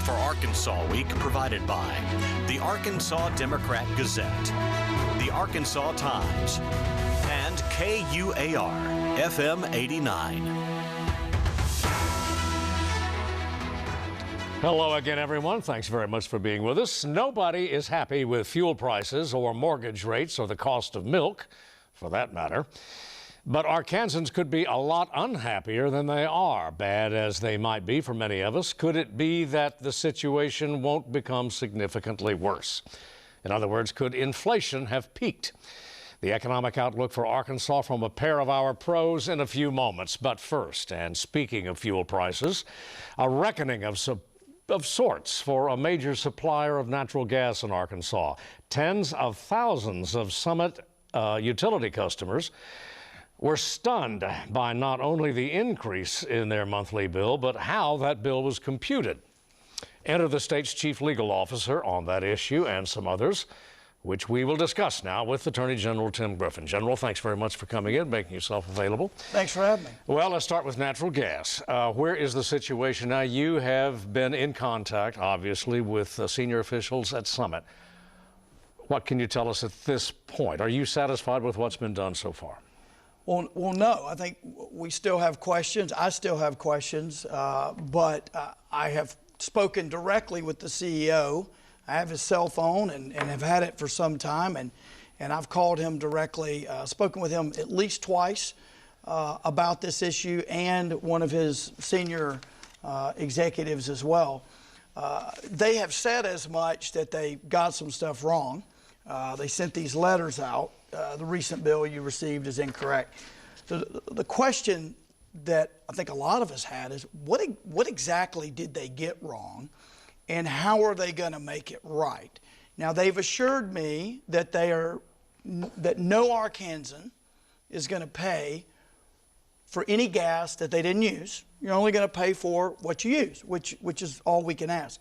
for Arkansas Week provided by the Arkansas Democrat Gazette, the Arkansas Times, and KUAR FM 89. Hello again, everyone. Thanks very much for being with us. Nobody is happy with fuel prices or mortgage rates or the cost of milk, for that matter. But Arkansans could be a lot unhappier than they are, bad as they might be for many of us. Could it be that the situation won't become significantly worse? In other words, could inflation have peaked? The economic outlook for Arkansas from a pair of our pros in a few moments. But first, and speaking of fuel prices, a reckoning of sorts for a major supplier of natural gas in Arkansas. Tens of thousands of Summit utility customers were stunned by not only the increase in their monthly bill, but how that bill was computed. Enter the state's chief legal officer on that issue and some others, which we will discuss now with Attorney General Tim Griffin. General, thanks very much for coming in, making yourself available. Thanks for having me. Well, let's start with natural gas. Where is the situation now? You have been in contact, obviously, with senior officials at Summit. What can you tell us at this point? Are you satisfied with what's been done so far? Well, no. I think we still have questions. I still have questions, but I have spoken directly with the CEO. I have his cell phone and have had it for some time, and I've called him directly, spoken with him at least twice about this issue, and one of his senior executives as well. They have said as much that they got some stuff wrong. They sent these letters out. The recent bill you received is incorrect. The question that I think a lot of us had is, what exactly did they get wrong, and how are they going to make it right? Now, they've assured me that that no Arkansan is going to pay for any gas that they didn't use. You're only going to pay for what you use, which is all we can ask.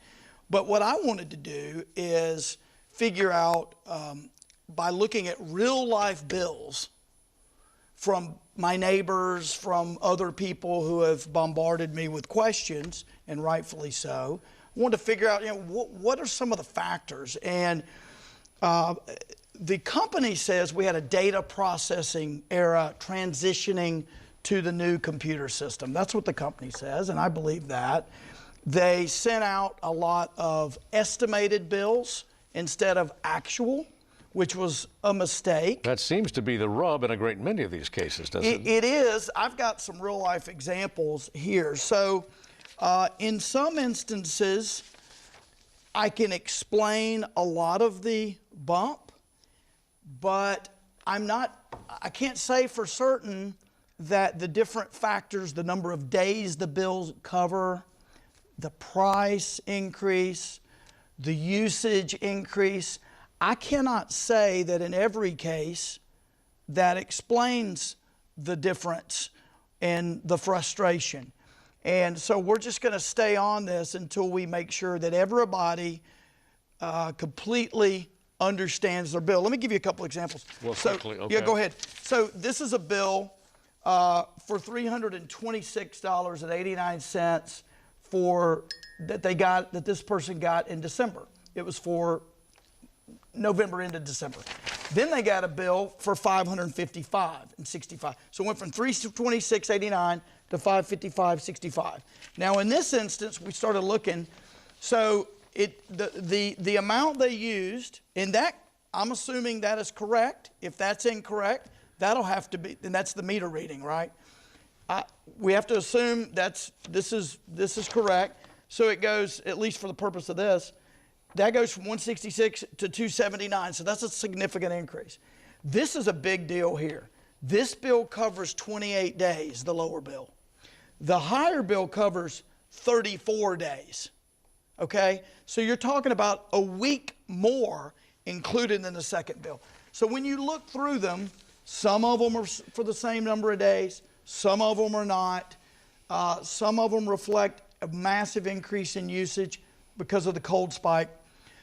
But what I wanted to do is figure out, by looking at real life bills from my neighbors, from other people who have bombarded me with questions, and rightfully so, I wanted to figure out, what are some of the factors? And the company says we had a data processing era transitioning to the new computer system. That's what the company says, and I believe that. They sent out a lot of estimated bills instead of actual, which was a mistake. That seems to be the rub in a great many of these cases, doesn't it? It is. I've got some real life examples here. So in some instances, I can explain a lot of the bump, but I can't say for certain that the different factors, the number of days the bills cover, the price increase, the usage increase, I cannot say that in every case that explains the difference and the frustration. And so we're just going to stay on this until we make sure that everybody completely understands their bill. Let me give you a couple examples. Well, quickly, okay. Yeah, go ahead. So this is a bill for $326.89 that this person got in December. It was for November into December. Then they got a bill for $555.65. So it went from $326.89 to $555.65. Now in this instance, we started looking. So the amount they used, and that I'm assuming that is correct. If that's incorrect, that'll have to be, and that's the meter reading, right? We have to assume this is correct. So it goes, at least for the purpose of this, that goes from 166 to 279, so that's a significant increase. This is a big deal here. This bill covers 28 days, the lower bill. The higher bill covers 34 days, okay? So you're talking about a week more included in the second bill. So when you look through them, some of them are for the same number of days, some of them are not. Some of them reflect a massive increase in usage because of the cold spike.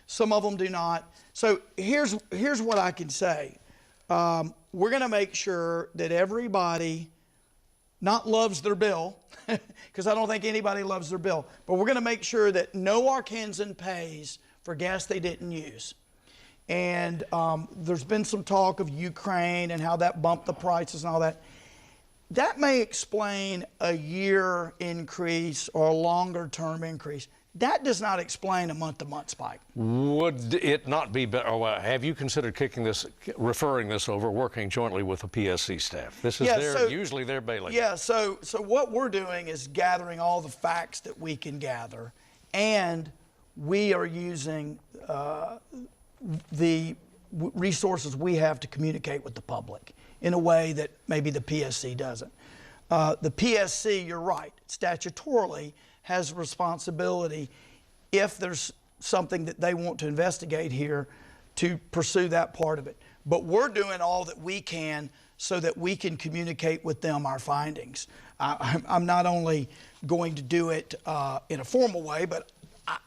Some of them do not. So here's what I can say. We're going to make sure that everybody not loves their bill, because I don't think anybody loves their bill, but we're going to make sure that no Arkansan pays for gas they didn't use. And there's been some talk of Ukraine and how that bumped the prices and all that. That may explain a year increase or a longer term increase. That does not explain a month-to-month spike. Would it not be better, or have you considered referring this over, working jointly with the PSC staff? This is usually their bailiwick. Yeah, so what we're doing is gathering all the facts that we can gather, and we are using the resources we have to communicate with the public in a way that maybe the PSC doesn't. The PSC, you're right, statutorily has responsibility if there's something that they want to investigate here to pursue that part of it. But we're doing all that we can so that we can communicate with them our findings. I'm not only going to do it in a formal way, but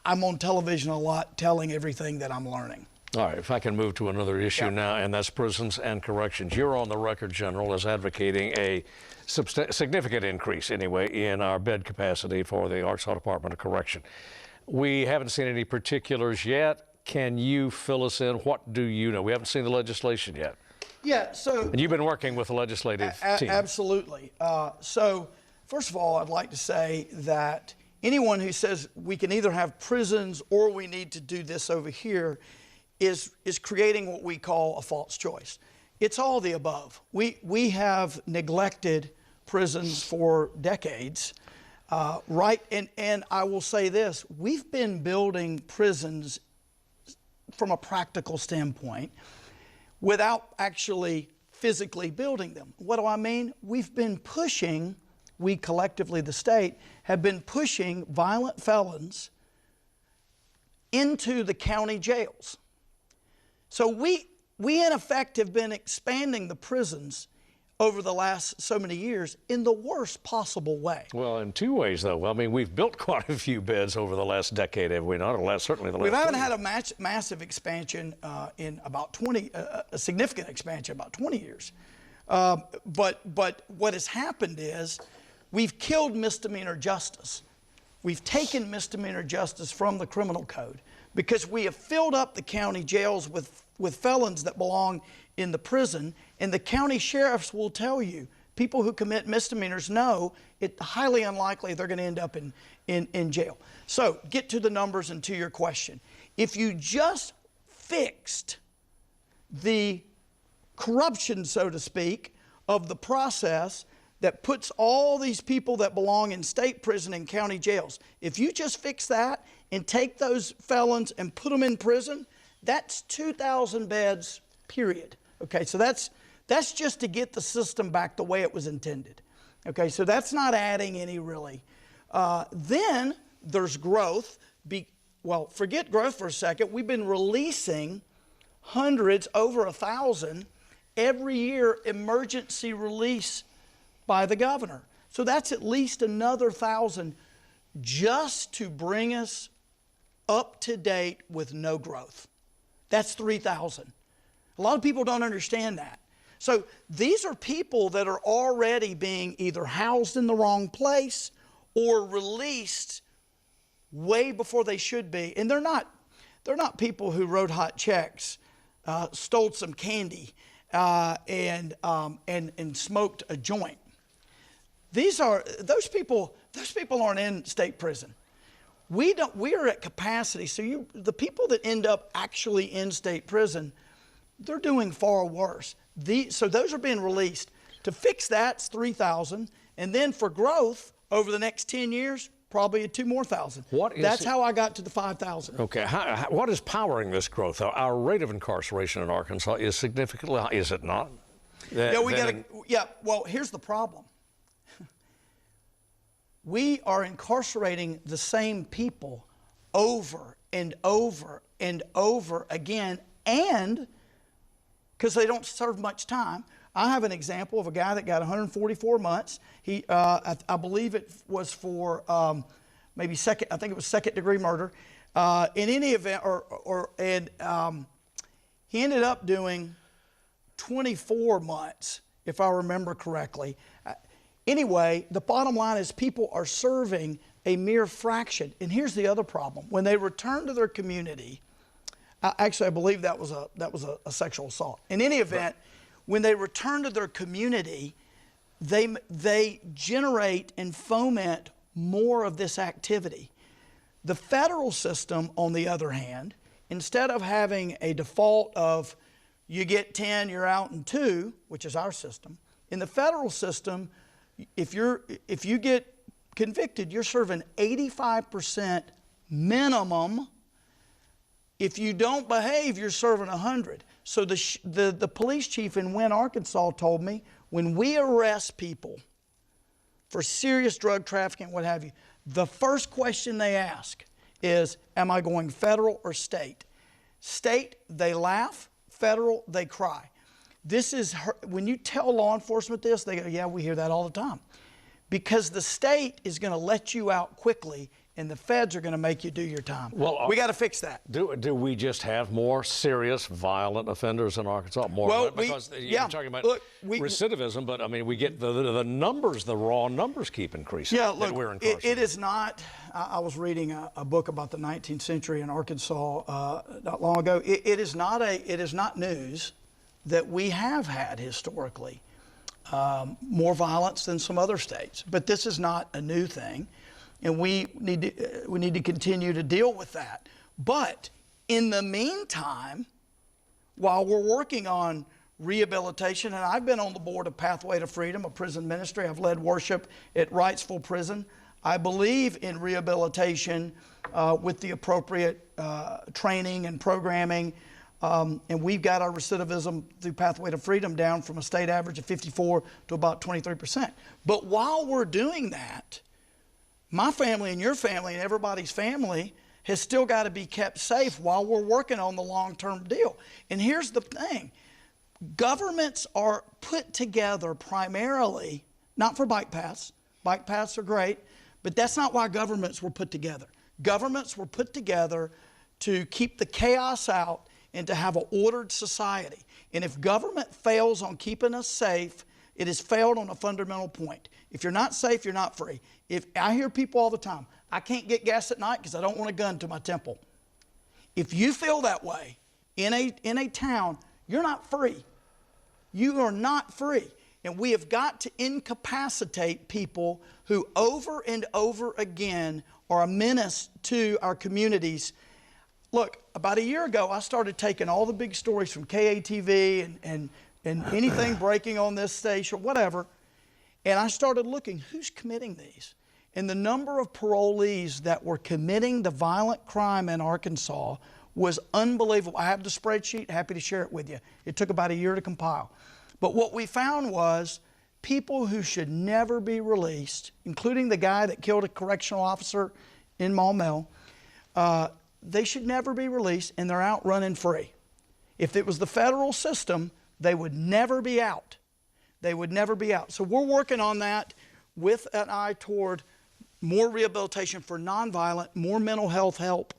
I'm on television a lot telling everything that I'm learning. All right, if I can move to another issue now, and that's prisons and corrections. You're on the record, General, as advocating a significant increase, anyway, in our bed capacity for the Arkansas Department of Correction. We haven't seen any particulars yet. Can you fill us in? What do you know? We haven't seen the legislation yet. Yeah, so... And you've been working with the legislative team. Absolutely. So, first of all, I'd like to say that anyone who says we can either have prisons or we need to do this over here is creating what we call a false choice. It's all the above. We have neglected prisons for decades, right? And I will say this, we've been building prisons from a practical standpoint without actually physically building them. What do I mean? We've been pushing, we collectively, the state, have been pushing violent felons into the county jails. So we in effect have been expanding the prisons over the last so many years in the worst possible way. Well, in two ways, though. I mean, we've built quite a few beds over the last decade, have we not? Or certainly the last We haven't had a massive expansion in about 20, a significant expansion about 20 years. But what has happened is we've killed misdemeanor justice. We've taken misdemeanor justice from the criminal code because we have filled up the county jails with felons that belong in the prison, and the county sheriffs will tell you, people who commit misdemeanors know it's highly unlikely they're going to end up in jail. So get to the numbers and to your question. If you just fixed the corruption, so to speak, of the process that puts all these people that belong in state prison and county jails, if you just fix that and take those felons and put them in prison, that's 2,000 beds, period. Okay, so that's just to get the system back the way it was intended. Okay, so that's not adding any really. Then there's growth. Well, forget growth for a second. We've been releasing hundreds, over 1,000 every year, emergency release by the governor. So that's at least another 1,000 just to bring us up to date with no growth. That's 3,000. A lot of people don't understand that. So these are people that are already being either housed in the wrong place or released way before they should be. And they're not people who wrote hot checks, stole some candy, and smoked a joint. Those people aren't in state prison. We are at capacity. So the people that end up actually in state prison, they're doing far worse. So those are being released. To fix that, it's 3,000. And then for growth, over the next 10 years, probably 2 more thousand. That's how I got to the 5,000. Okay, what is powering this growth? Our rate of incarceration in Arkansas is significantly high, is it not? Well, here's the problem. We are incarcerating the same people over and over and over again, and because they don't serve much time. I have an example of a guy that got 144 months. I believe it was for maybe second-degree murder. In any event, he ended up doing 24 months, if I remember correctly. Anyway, the bottom line is people are serving a mere fraction. And here's the other problem. When they return to their community, actually I believe that was a sexual assault. In any event, when they return to their community, they generate and foment more of this activity. The federal system, on the other hand, instead of having a default of you get 10, you're out in 2, which is our system, in the federal system, if you get convicted, you're serving 85% minimum. If you don't behave, you're serving 100. So the police chief in Wynne, Arkansas told me, when we arrest people for serious drug trafficking, what have you, the first question they ask is, am I going federal or state? State, they laugh. Federal, they cry. This is, when you tell law enforcement this, they go, yeah, we hear that all the time. Because the state is going to let you out quickly, and the feds are going to make you do your time. Well, we got to fix that. Do we just have more serious, violent offenders in Arkansas? More, well, because you're talking about recidivism, but I mean, we get the numbers, the raw numbers keep increasing. Yeah, look, it is not. I was reading a book about the 19th century in Arkansas not long ago. It is not news that we have had historically more violence than some other states, but this is not a new thing. And we need to continue to deal with that. But in the meantime, while we're working on rehabilitation, and I've been on the board of Pathway to Freedom, a prison ministry. I've led worship at Wrightsville Prison. I believe in rehabilitation with the appropriate training and programming. And we've got our recidivism through Pathway to Freedom down from a state average of 54 to about 23%. But while we're doing that, my family and your family and everybody's family has still got to be kept safe while we're working on the long-term deal. And here's the thing. Governments are put together primarily, not for bike paths. Bike paths are great, but that's not why governments were put together. Governments were put together to keep the chaos out and to have an ordered society. And if government fails on keeping us safe, it has failed on a fundamental point. If you're not safe, you're not free. If I hear people all the time, I can't get gas at night because I don't want a gun to my temple. If you feel that way in a town, you're not free. You are not free. And we have got to incapacitate people who over and over again are a menace to our communities. Look, about a year ago, I started taking all the big stories from KATV and anything breaking on this station, whatever, and I started looking, who's committing these? And the number of parolees that were committing the violent crime in Arkansas was unbelievable. I have the spreadsheet, happy to share it with you. It took about a year to compile. But what we found was people who should never be released, including the guy that killed a correctional officer in Maumelle, they should never be released, and they're out running free. If it was the federal system, they would never be out. They would never be out. So we're working on that with an eye toward more rehabilitation for nonviolent, more mental health help,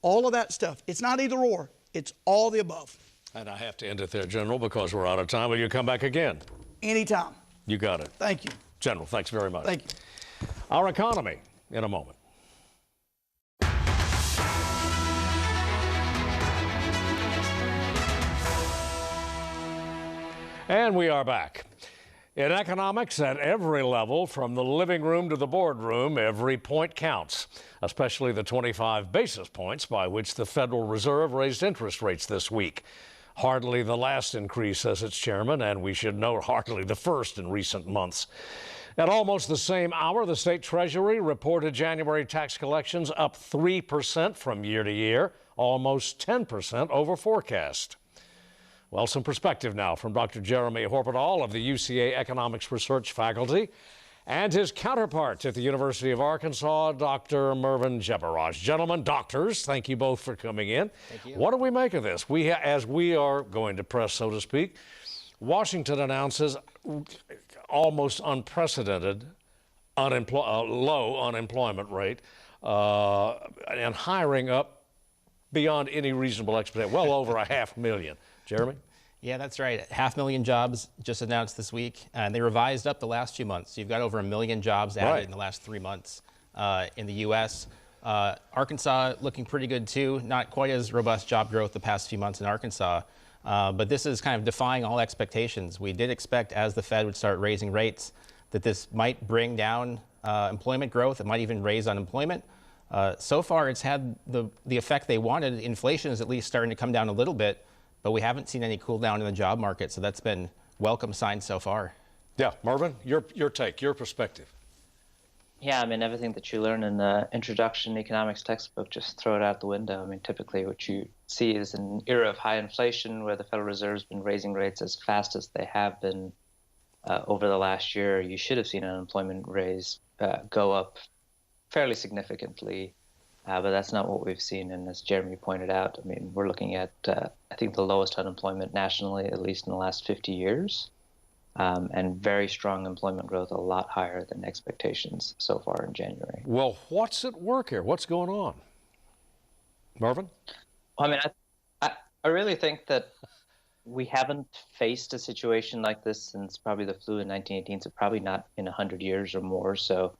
all of that stuff. It's not either or, it's all the above. And I have to end it there, General, because we're out of time. Will you come back again? Anytime. You got it. Thank you. General, thanks very much. Thank you. Our economy in a moment. And we are back. In economics, at every level, from the living room to the boardroom, every point counts, especially the 25 basis points by which the Federal Reserve raised interest rates this week. Hardly the last increase, says its chairman, and we should note hardly the first in recent months. At almost the same hour, the state treasury reported January tax collections up 3% from year to year, almost 10% over forecast. Well, some perspective now from Dr. Jeremy Horpedahl of the UCA Economics Research Faculty and his counterpart at the University of Arkansas, Dr. Mervin Jebaraj. Gentlemen, doctors, thank you both for coming in. Thank you. What do we make of this? As we are going to press, so to speak, Washington announces almost unprecedented low unemployment rate and hiring up beyond any reasonable expectation, well over 500,000. Jeremy? Yeah, that's right. 500,000 jobs just announced this week, and they revised up the last few months. So you've got over 1 million jobs added in the last 3 months in the U.S. Arkansas looking pretty good too. Not quite as robust job growth the past few months in Arkansas, but this is kind of defying all expectations. We did expect, as the Fed would start raising rates, that this might bring down employment growth. It might even raise unemployment. So far, it's had the effect they wanted. Inflation is at least starting to come down a little bit, but we haven't seen any cool down in the job market, so that's been welcome signs so far. Yeah, Mervin, your take, your perspective. Yeah, I mean, everything that you learn in the introduction economics textbook, just throw it out the window. I mean, typically what you see is an era of high inflation where the Federal Reserve's been raising rates as fast as they have been over the last year. You should have seen unemployment go up fairly significantly. But that's not what we've seen. And as Jeremy pointed out, I mean, we're looking at, I think, the lowest unemployment nationally, at least in the last 50 years, and very strong employment growth, a lot higher than expectations so far in January. Well, what's at work here? What's going on? Mervin? Well, I mean, I really think that we haven't faced a situation like this since probably the flu in 1918, so probably not in 100 years or more. So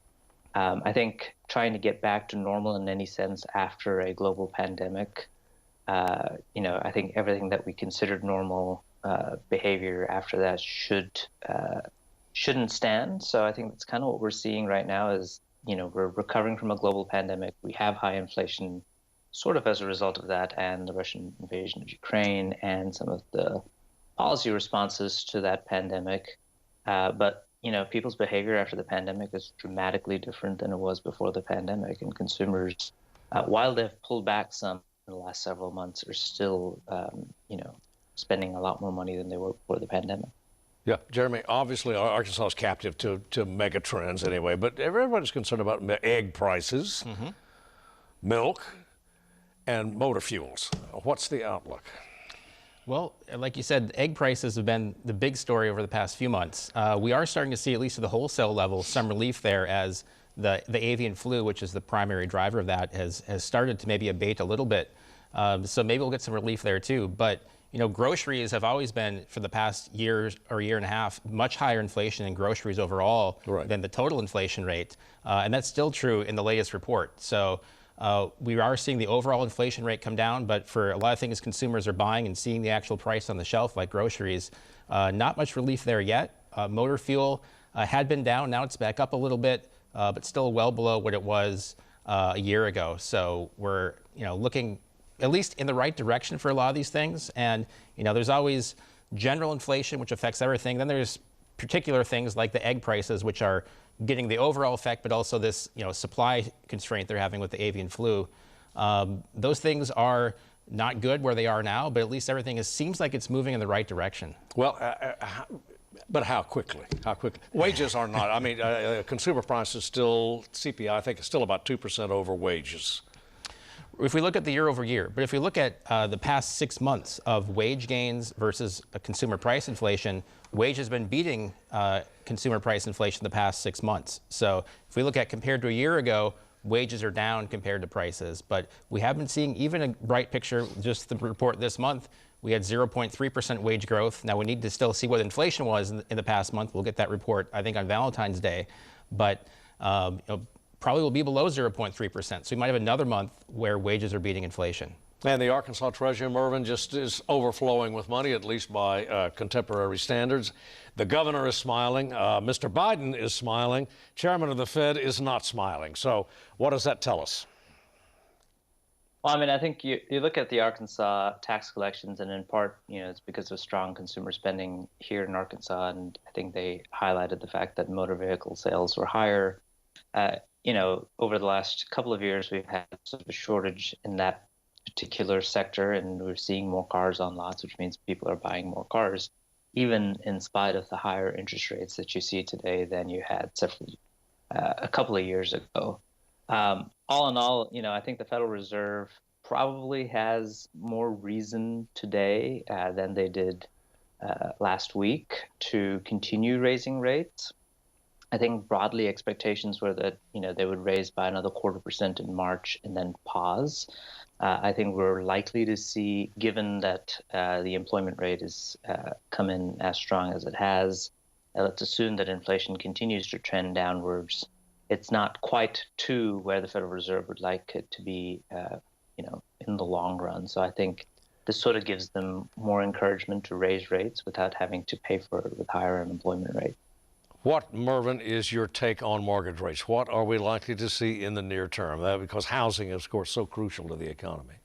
I think trying to get back to normal in any sense after a global pandemic, I think everything that we considered normal behavior after that shouldn't stand. So I think that's kind of what we're seeing right now is, we're recovering from a global pandemic. We have high inflation sort of as a result of that and the Russian invasion of Ukraine and some of the policy responses to that pandemic. But people's behavior after the pandemic is dramatically different than it was before the pandemic. And consumers, while they've pulled back some in the last several months, are still, spending a lot more money than they were before the pandemic. Yeah, Jeremy, obviously Arkansas is captive to mega trends anyway, but everybody's concerned about egg prices, milk, and motor fuels. What's the outlook? Well, like you said, egg prices have been the big story over the past few months. We are starting to see, at least at the wholesale level, some relief there as the avian flu, which is the primary driver of that, has started to maybe abate a little bit. So maybe we'll get some relief there too. But groceries have always been, for the past year or year and a half, much higher inflation in groceries overall than the total inflation rate. And that's still true in the latest report. So we are seeing the overall inflation rate come down, but for a lot of things consumers are buying and seeing the actual price on the shelf, like groceries, not much relief there yet. Motor fuel had been down, now it's back up a little bit, but still well below what it was a year ago. So we're looking at least in the right direction for a lot of these things. And there's always general inflation, which affects everything. Then there's particular things like the egg prices, which are getting the overall effect, but also this supply constraint they're having with the avian flu. Those things are not good where they are now, but at least everything seems like it's moving in the right direction. Well, but how quickly? How quickly? Wages are not. I mean, consumer prices still, CPI, I think, is still about 2% over wages. If we look at the year over year, but if we look at the past 6 months of wage gains versus consumer price inflation, wage has been beating consumer price inflation the past 6 months. So if we look at compared to a year ago, wages are down compared to prices, but we have been seeing even a bright picture. Just the report this month, we had 0.3% wage growth. Now we need to still see what inflation was in the past month. We'll get that report, I think, on Valentine's Day, but probably will be below 0.3%. So we might have another month where wages are beating inflation. And the Arkansas Treasury, Mervin, just is overflowing with money, at least by contemporary standards. The governor is smiling. Mr. Biden is smiling. Chairman of the Fed is not smiling. So what does that tell us? Well, I mean, I think you look at the Arkansas tax collections, and in part, it's because of strong consumer spending here in Arkansas. And I think they highlighted the fact that motor vehicle sales were higher. Over the last couple of years, we've had sort of a shortage in that particular sector, and we're seeing more cars on lots, which means people are buying more cars, even in spite of the higher interest rates that you see today than you had a couple of years ago. All in all, I think the Federal Reserve probably has more reason today than they did last week to continue raising rates. I think broadly expectations were that they would raise by another 0.25% in March and then pause. I think we're likely to see, given that the employment rate has come in as strong as it has, let's assume that inflation continues to trend downwards. It's not quite to where the Federal Reserve would like it to be, in the long run. So I think this sort of gives them more encouragement to raise rates without having to pay for it with higher unemployment rate. What, Mervin, is your take on mortgage rates? What are we likely to see in the near term? Because housing is, of course, so crucial to the economy.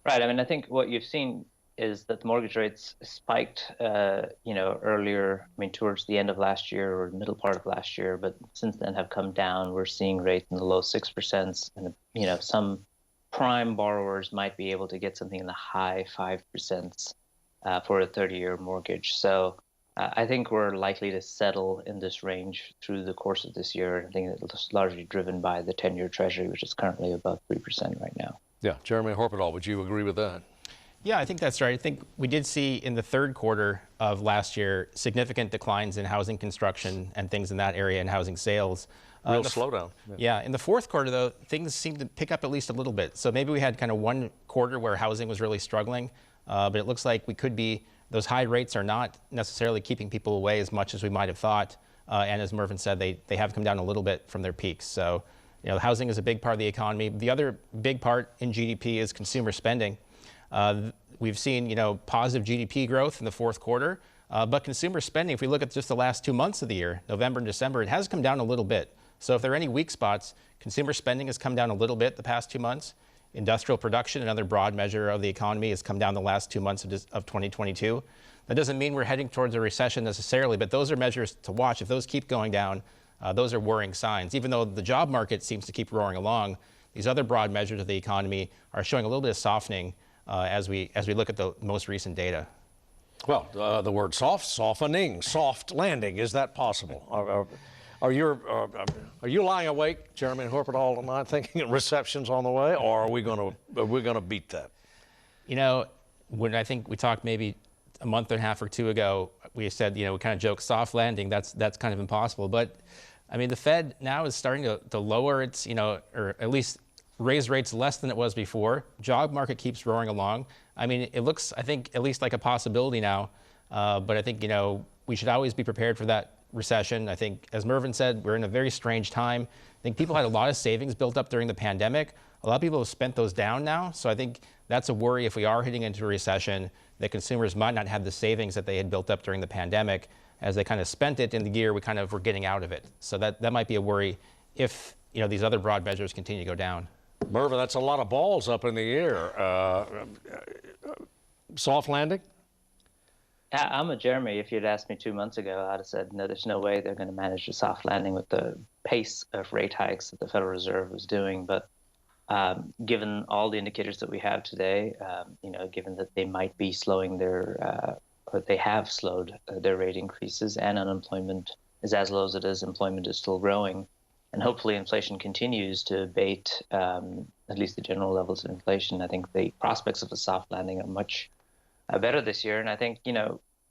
Right. I mean, I think what you've seen is that the mortgage rates spiked, earlier, towards the end of last year or middle part of last year, but since then have come down. We're seeing rates in the low 6%, and, some prime borrowers might be able to get something in the high 5% for a 30-year mortgage. So I think we're likely to settle in this range through the course of this year. I think it's largely driven by the 10-year Treasury, which is currently above 3% right now. Yeah, Jeremy Horpedahl, would you agree with that? Yeah, I think that's right. I think we did see in the third quarter of last year significant declines in housing construction and things in that area and housing sales. Real slowdown. Yeah, in the fourth quarter, though, things seemed to pick up at least a little bit. So maybe we had kind of one quarter where housing was really struggling, but it looks like those high rates are not necessarily keeping people away as much as we might have thought. And as Mervin said, they have come down a little bit from their peaks. So, housing is a big part of the economy. The other big part in GDP is consumer spending. We've seen, positive GDP growth in the fourth quarter, but consumer spending, if we look at just the last 2 months of the year, November and December, it has come down a little bit. So if there are any weak spots, consumer spending has come down a little bit the past 2 months. Industrial production, another broad measure of the economy, has come down the last 2 months of 2022. That doesn't mean we're heading towards a recession necessarily, but those are measures to watch. If those keep going down, those are worrying signs. Even though the job market seems to keep roaring along, these other broad measures of the economy are showing a little bit of softening as we look at the most recent data. Well, the word softening, soft landing, is that possible? Are you lying awake, Jeremy Horpedahl, tonight, thinking reception's on the way, or are we going to beat that? When I think we talked maybe a month and a half or two ago, we said, we kind of joked soft landing. That's kind of impossible. But the Fed now is starting to lower its, or at least raise rates less than it was before. Job market keeps roaring along. It looks, I think, at least like a possibility now. But I think, we should always be prepared for that recession. I think, as Mervin said, we're in a very strange time. I think people had a lot of savings built up during the pandemic. A lot of people have spent those down now. So I think that's a worry if we are heading into a recession, that consumers might not have the savings that they had built up during the pandemic as they kind of spent it in the year we kind of were getting out of it. So that might be a worry if, these other broad measures continue to go down. Mervin, that's a lot of balls up in the air. Soft landing? I'm a Jeremy. If you'd asked me 2 months ago, I'd have said, no, there's no way they're going to manage a soft landing with the pace of rate hikes that the Federal Reserve was doing. But given all the indicators that we have today, given that they might be slowing or they have slowed their rate increases, and unemployment is as low as it is, employment is still growing, and hopefully inflation continues to abate, at least the general levels of inflation, I think the prospects of a soft landing are much better this year. And I think,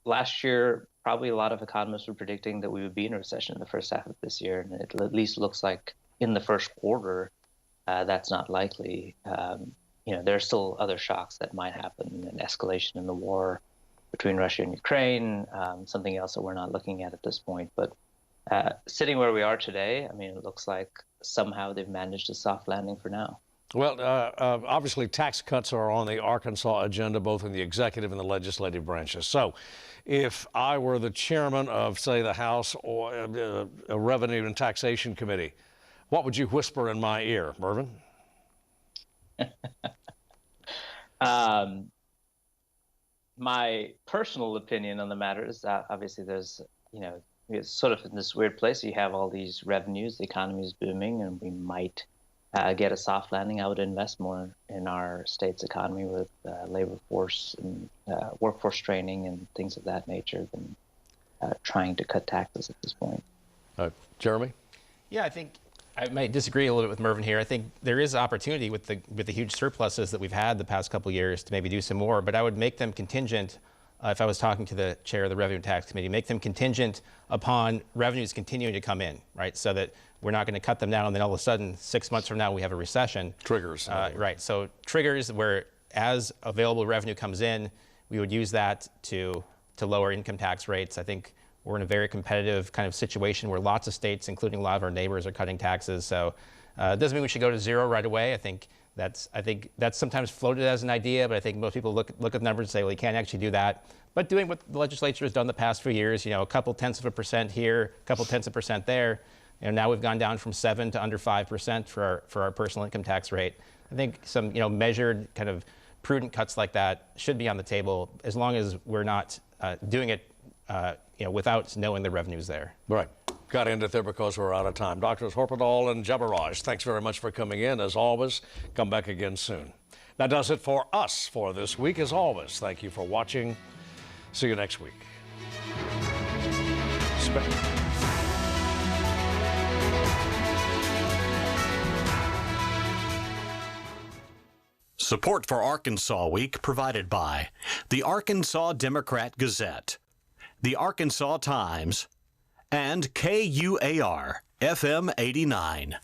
last year, probably a lot of economists were predicting that we would be in a recession in the first half of this year. And it at least looks like in the first quarter, that's not likely. There are still other shocks that might happen, an escalation in the war between Russia and Ukraine, something else that we're not looking at this point. But sitting where we are today, it looks like somehow they've managed a soft landing for now. Well, obviously tax cuts are on the Arkansas agenda, both in the executive and the legislative branches. So if I were the chairman of, say, the House or a Revenue and Taxation Committee, what would you whisper in my ear, Mervin? My personal opinion on the matter is that obviously there's, it's sort of in this weird place. You have all these revenues, the economy is booming, and we might get a soft landing. I would invest more in our state's economy with labor force and workforce training and things of that nature than trying to cut taxes at this point. Jeremy? Yeah, I think I might disagree a little bit with Mervin here. I think there is opportunity with the huge surpluses that we've had the past couple of years to maybe do some more, but I would make them contingent if I was talking to the chair of the Revenue and Tax Committee, make them contingent upon revenues continuing to come in, right? So that we're not going to cut them down and then all of a sudden 6 months from now we have a recession. Triggers. Right. So triggers where as available revenue comes in, we would use that to lower income tax rates. I think we're in a very competitive kind of situation where lots of states, including a lot of our neighbors, are cutting taxes. So it doesn't mean we should go to zero right away. I think that's sometimes floated as an idea, but I think most people look at the numbers and say, well, you can't actually do that. But doing what the legislature has done the past few years, a couple tenths of a percent here, a couple tenths of a percent there. Now we've gone down from 7 to under 5% for our personal income tax rate. I think some measured kind of prudent cuts like that should be on the table as long as we're not doing it without knowing the revenue's there. Right. Got to end it there because we're out of time. Doctors Horpedahl and Jebaraj, thanks very much for coming in. As always, come back again soon. That does it for us for this week. As always, thank you for watching. See you next week. Support for Arkansas Week provided by the Arkansas Democrat Gazette, the Arkansas Times, and KUAR FM 89.